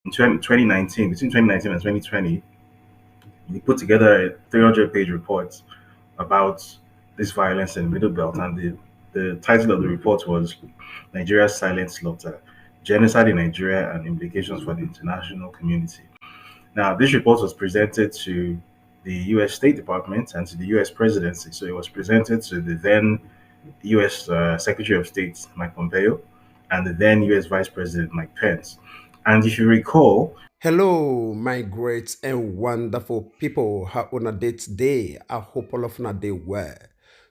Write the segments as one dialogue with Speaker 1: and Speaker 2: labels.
Speaker 1: in 2019, between 2019 and 2020, he put together a 300-page report about this violence in the Middle Belt, and the title of the report was Nigeria's Silent Slaughter, Genocide in Nigeria and Implications for the International Community. Now, this report was presented to the U.S. State Department and to the U.S. presidency. So it was presented to the then U.S. Secretary of State, Mike Pompeo, and the then U.S. Vice President, Mike Pence. And if you recall,
Speaker 2: Hello, my great and wonderful people. How on a day today? I hope all of you day well.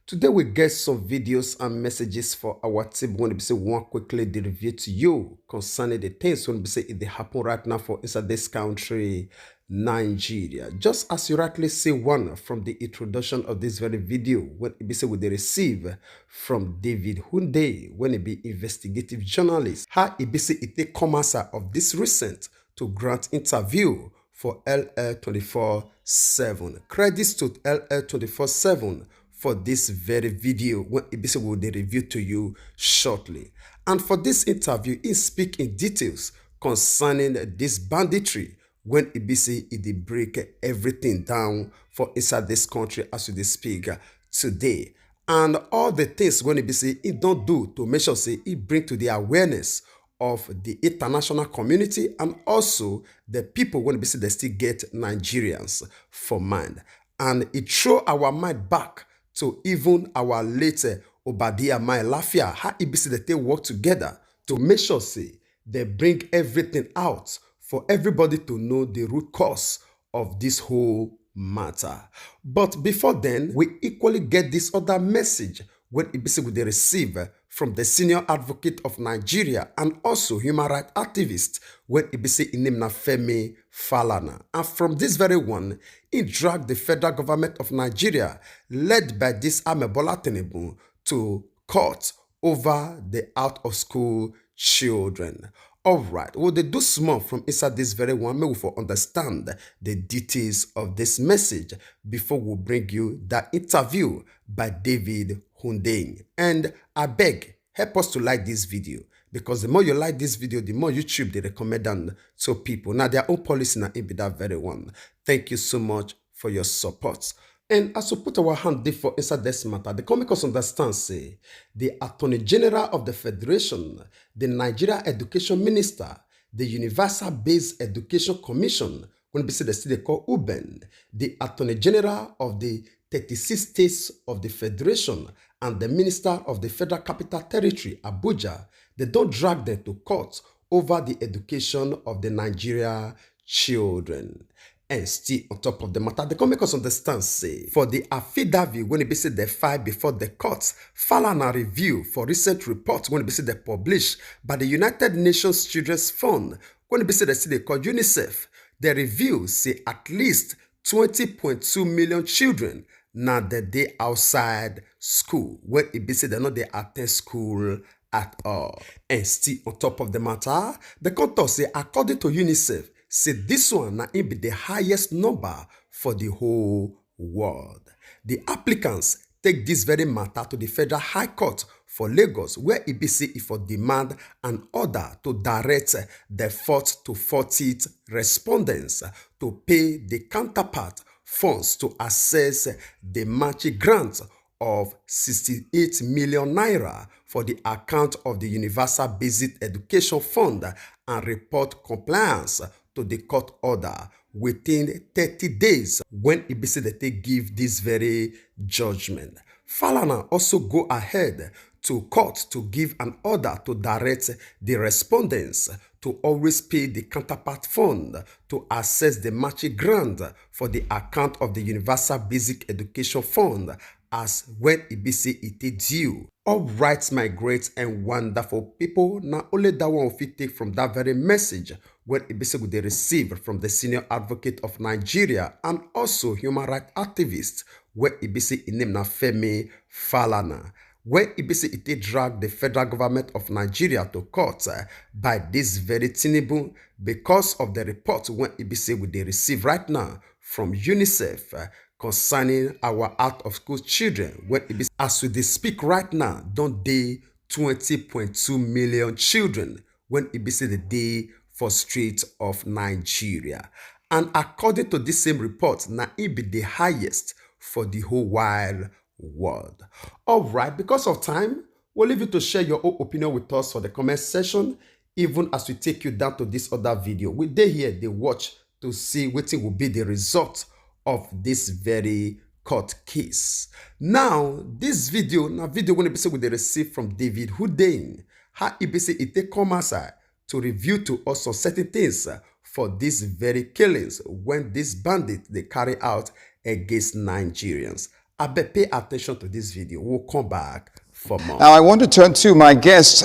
Speaker 2: Today we get some videos and messages for our team. When we say one quickly the review to you concerning the things when we say it they happen right now for inside this country, Nigeria. Just as you rightly see one from the introduction of this very video, when it be say we they receive from David Hundeyin, when it be investigative journalist, how it be say it take commerce of this recent to grant interview for LL 24/7. Credits to LL 24/7 for this very video when Ibisi will they review to you shortly. And for this interview, he speak in details concerning this banditry when Ibisi it break everything down for inside this country as we speak today. And all the things when Ibisi he don't do to make sure say he bring to the awareness of the international community and also the people when we see they still get Nigerians for mind. And it throw our mind back to even our later Obadiah my Lafia, how it be see that they work together to make sure say they bring everything out for everybody to know the root cause of this whole matter. But before then, we equally get this other message when Ibisi will they receive from the senior advocate of Nigeria and also human rights activist when Ibisi in name na Femi Falana. And from this very one, he dragged the federal government of Nigeria, led by this Amebola Tinubu, to court over the out-of-school children. All right, well, they do small from inside this very one, maybe for understand the details of this message before we bring you that interview by David Hundeyin. And I beg, help us to like this video because the more you like this video, the more YouTube they recommend them to people. Now, their own policy now it be that very one. Thank you so much for your support. And as we put our hand deep for inside this matter, the come make us understand, say, the Attorney General of the Federation, the Nigeria Education Minister, the Universal Based Education Commission, when we say the state they call UBEN, the Attorney General of the 36 states of the Federation, and the Minister of the Federal Capital Territory, Abuja, they don't drag them to court over the education of the Nigeria children. And still on top of the matter, they can make us understand, say, for the affidavit when it be said they file before the courts, Falana review for recent reports when it be said they published by the United Nations Children's Fund, when it be said they call UNICEF, the review say at least 20.2 million children now that they outside school, when it be said they not they attend school at all. And still on top of the matter, the court say according to UNICEF, say this one na it be the highest number for the whole world. The applicants take this very matter to the Federal High Court for Lagos, where EBC for demand an order to direct the 4th to 40th respondents to pay the counterpart funds to assess the matching grant of 68 million naira for the account of the Universal Basic Education Fund and report compliance to the court order within 30 days when it be said that they give this very judgment. Falana also go ahead to court to give an order to direct the respondents to always pay the counterpart fund to assess the matching grant for the account of the Universal Basic Education Fund as when it be say it is due. All right, my great and wonderful people, now only that one will take from that very message when it be say they receive from the senior advocate of Nigeria and also human rights activist when it be say in name na Femi Falana. When it be say it drag the federal government of Nigeria to court by this very Tinubu because of the report when it be say they receive right now from UNICEF concerning our out-of-school children. When it be as we speak right now, don't they 20.2 million children when it be say the day for streets of Nigeria. And according to this same report, now it be the highest for the whole wide world. All right, because of time, we'll leave you to share your own opinion with us for the comment section, even as we take you down to this other video. We dey here, they watch to see what will be the result of this very court case. Now, this video, when we will receive from David Hundeyin, how he say it take come aside to review to us on certain things for these very killings when these bandits they carry out against Nigerians. I bet pay attention to this video. We'll come back for more.
Speaker 3: Now I want to turn to my guest.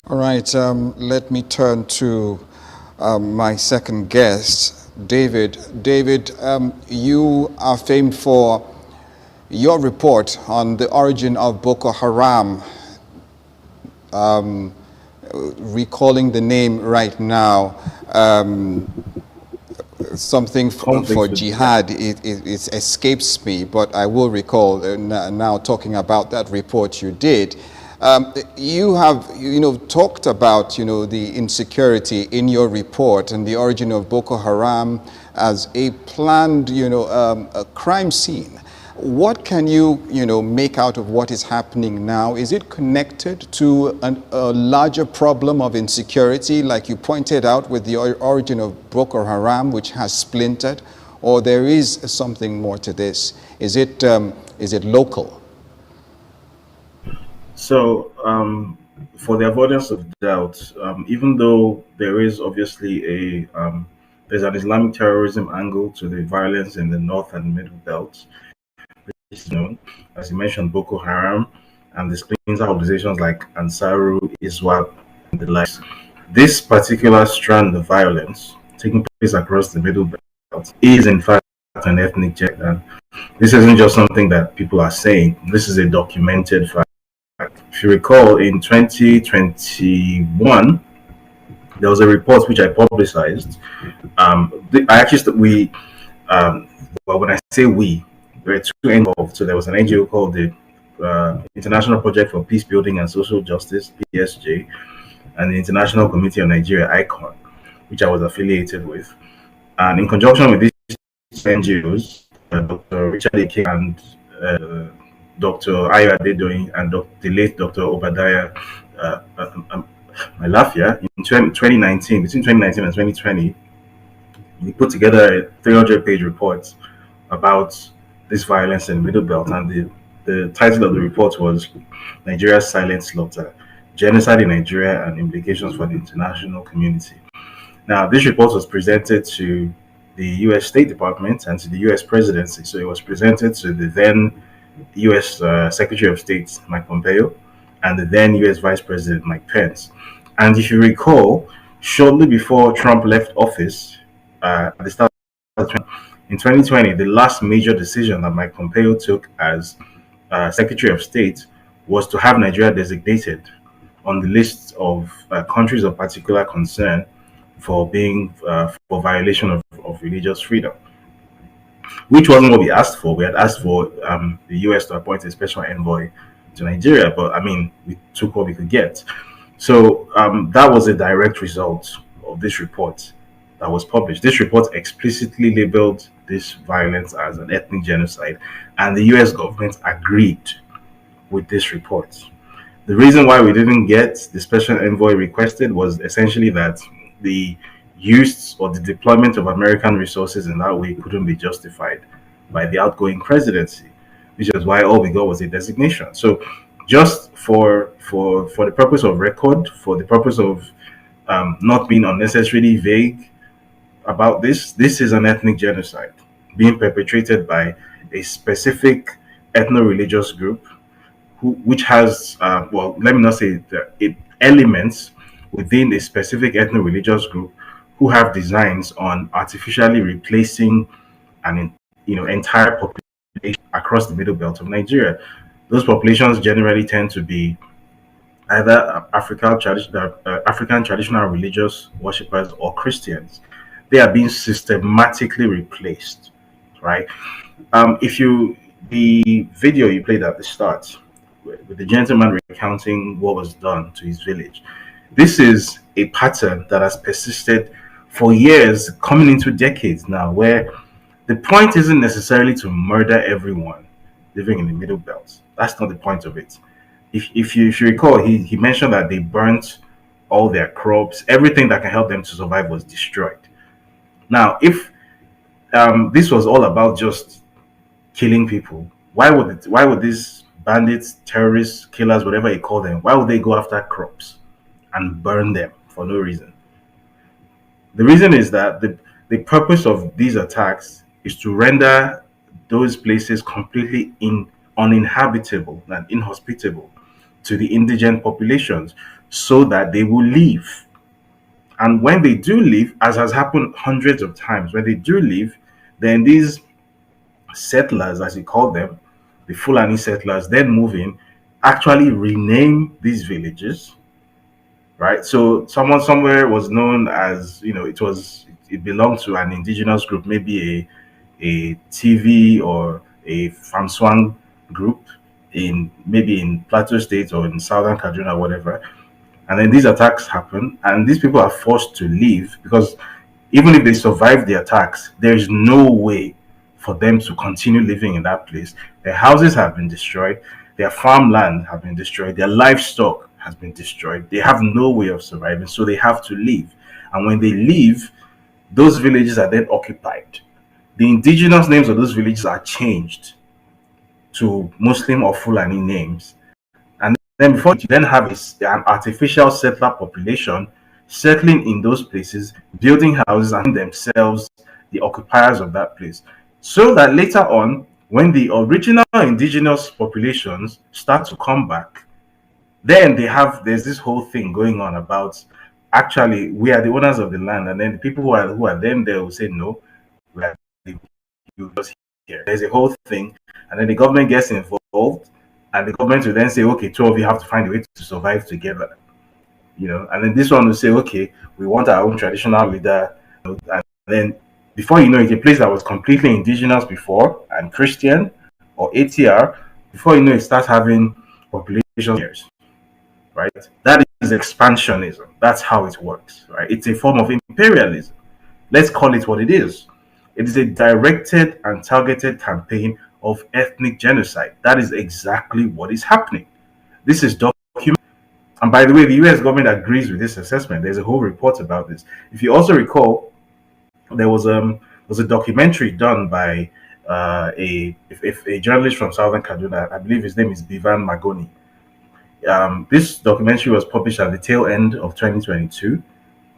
Speaker 3: All right, let me turn to my second guest, David. David, you are famed for your report on the origin of Boko Haram. Recalling the name right now, something for jihad, it escapes me, but I will recall now talking about that report you did. You have, talked about, the insecurity in your report and the origin of Boko Haram as a planned, a crime scene. What can you, make out of what is happening now? Is it connected to a larger problem of insecurity, like you pointed out with the origin of Boko Haram, which has splintered, or there is something more to this? Is it local?
Speaker 1: So, for the avoidance of doubt, even though there is obviously there's an Islamic terrorism angle to the violence in the North and Middle Belt, is known, as you mentioned, Boko Haram and the splinter organizations like Ansaru, ISWAP, and the likes. This particular strand of violence taking place across the Middle Belt is in fact an ethnic genocide. This isn't just something that people are saying. This is a documented fact. If you recall, in 2021, there was a report which I publicized. When I say we, there were two involved. So there was an NGO called the International Project for Peace Building and Social Justice, PSG, and the International Committee on Nigeria, ICON, which I was affiliated with. And in conjunction with these NGOs, Dr. Richard Eke and Dr. Ayo Adedoyin and the late Dr. Obadiah Malafia, in 2019, between 2019 and 2020, we put together a 300-page report about this violence in the Middle Belt, and the title of the report was Nigeria's Silent Slaughter, Genocide in Nigeria and Implications for the International Community. Now, this report was presented to the U.S. State Department and to the U.S. Presidency. So it was presented to the then U.S. Secretary of State, Mike Pompeo, and the then U.S. Vice President, Mike Pence. And if you recall, shortly before Trump left office, at the start of in 2020, the last major decision that Mike Pompeo took as Secretary of State was to have Nigeria designated on the list of countries of particular concern for being for violation of religious freedom, which wasn't what we asked for. We had asked for the U.S. to appoint a special envoy to Nigeria, but I mean, we took what we could get. So that was a direct result of this report that was published. This report explicitly labeled this violence as an ethnic genocide, and the U.S. government agreed with this report. The reason why we didn't get the special envoy requested was essentially that the use or the deployment of American resources in that way couldn't be justified by the outgoing presidency, which is why all we got was a designation. So just for the purpose of record, for the purpose of not being unnecessarily vague about this is an ethnic genocide being perpetrated by a specific ethno-religious group which has, well, let me not say elements within a specific ethno-religious group who have designs on artificially replacing an entire population across the middle belt of Nigeria. Those populations generally tend to be either African traditional religious worshippers or Christians. They are being systematically replaced, right? The video you played at the start with the gentleman recounting what was done to his village, This is a pattern that has persisted for years, coming into decades now, where the point isn't necessarily to murder everyone living in the middle belt. That's not the point of it. If you recall, he mentioned that they burnt all their crops, everything that can help them to survive was destroyed. Now, if this was all about just killing people, why would these bandits, terrorists, killers, whatever you call them, why would they go after crops and burn them for no reason? The reason is that the purpose of these attacks is to render those places completely uninhabitable and inhospitable to the indigent populations so that they will leave. And when they do leave, as has happened hundreds of times, when they do leave, then these settlers, as you call them, the Fulani settlers, then move in, actually rename these villages, right? So someone somewhere was known as, it belonged to an indigenous group, maybe a TV or a Famswang group in maybe in Plateau State or in Southern Kaduna, whatever. And then these attacks happen, and these people are forced to leave because even if they survive the attacks, there is no way for them to continue living in that place. Their houses have been destroyed, their farmland have been destroyed, their livestock has been destroyed. They have no way of surviving, so they have to leave. And when they leave, those villages are then occupied. The indigenous names of those villages are changed to Muslim or Fulani names. And then before you then have an artificial settler population settling in those places, building houses and themselves the occupiers of that place. So that later on, when the original indigenous populations start to come back, then there's this whole thing going on about actually we are the owners of the land, and then the people who are then there will say no, we are you just here. There's a whole thing, and then the government gets involved, and the government will then say, okay, two of you have to find a way to survive together, and then this one will say, okay, we want our own traditional leader, and then before you know it, a place that was completely indigenous before and Christian or ATR, before you know it starts having population years, right? That is expansionism. That's how it works, right? It's a form of imperialism. Let's call it what it is. It is a directed and targeted campaign of ethnic genocide. That is exactly what is happening. This is documented. And by the way, the US government agrees with this assessment. There's a whole report about this. If you also recall, there was a documentary done by a journalist from Southern Kaduna. I believe his name is Bivan Magoni. This documentary was published at the tail end of 2022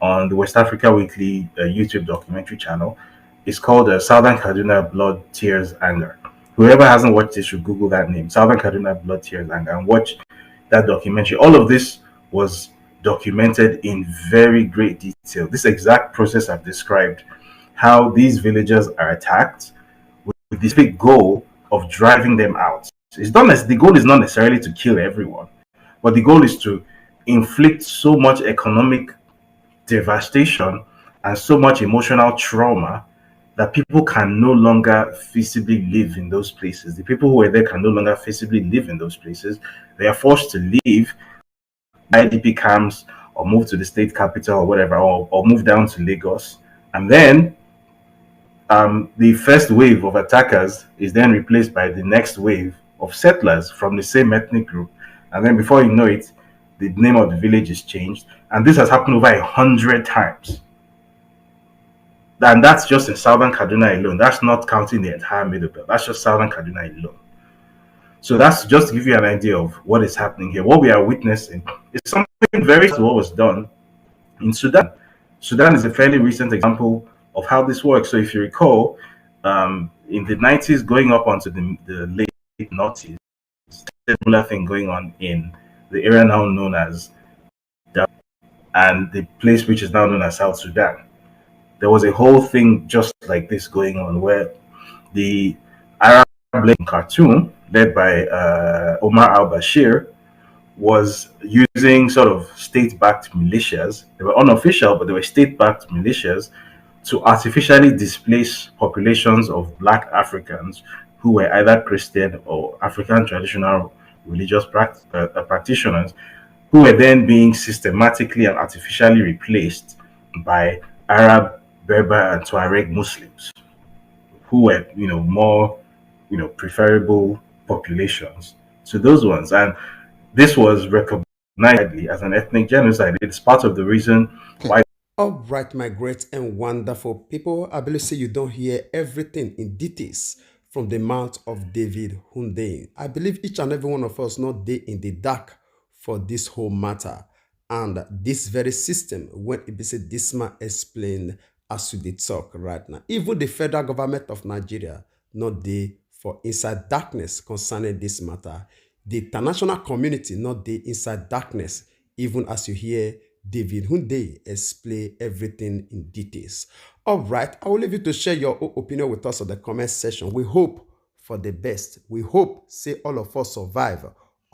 Speaker 1: on the West Africa Weekly YouTube documentary channel. It's called Southern Kaduna Blood, Tears, Anger. Whoever hasn't watched it should Google that name, Southern Kaduna Blood, Tears, Anger, and watch that documentary. All of this was documented in very great detail. This exact process I've described, how these villagers are attacked with this big goal of driving them out. The goal is not necessarily to kill everyone, but the goal is to inflict so much economic devastation and so much emotional trauma that people can no longer feasibly live in those places. The people who are there can no longer feasibly live in those places. They are forced to leave IDP camps or move to the state capital or whatever, or move down to Lagos. And then the first wave of attackers is then replaced by the next wave of settlers from the same ethnic group. And then before you know it, the name of the village is changed. And this has happened over 100 times. And that's just in Southern Kaduna alone. That's not counting the entire Middle Belt. That's just Southern Kaduna alone. So that's just to give you an idea of what is happening here. What we are witnessing is something very similar to what was done in Sudan. Sudan is a fairly recent example of how this works. So if you recall, in the 90s, going up onto the late noughties, similar thing going on in the area now known as Darfur and the place which is now known as South Sudan. There was a whole thing just like this going on where the Arab in Khartoum, led by Omar al-Bashir, was using sort of state-backed militias. They were unofficial, but they were state-backed militias to artificially displace populations of Black Africans who were either Christian or African traditional religious practitioners, who were then being systematically and artificially replaced by Arab, Berber, and Tuareg Muslims, who were, more, preferable populations to those ones. And this was recognized as an ethnic genocide. It's part of the reason why.
Speaker 2: All right, my great and wonderful people, I believe say you don't hear everything in details from the mouth of David Hundeyin. I believe each and every one of us not day in the dark for this whole matter. And this very system, when it be said this man explained as we did talk right now. Even the federal government of Nigeria not dey for inside darkness concerning this matter. The international community not dey inside darkness, even as you hear David Hundeyin explain everything in details. All right, I will leave you to share your own opinion with us in the comment section. We hope for the best. We hope say all of us survive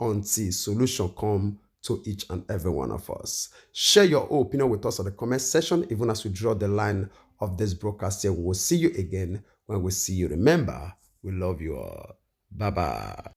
Speaker 2: until solution come to each and every one of us. Share your own opinion with us in the comment section, even as we draw the line of this broadcast here. We will see you again when we see you. Remember, we love you all. Bye-bye.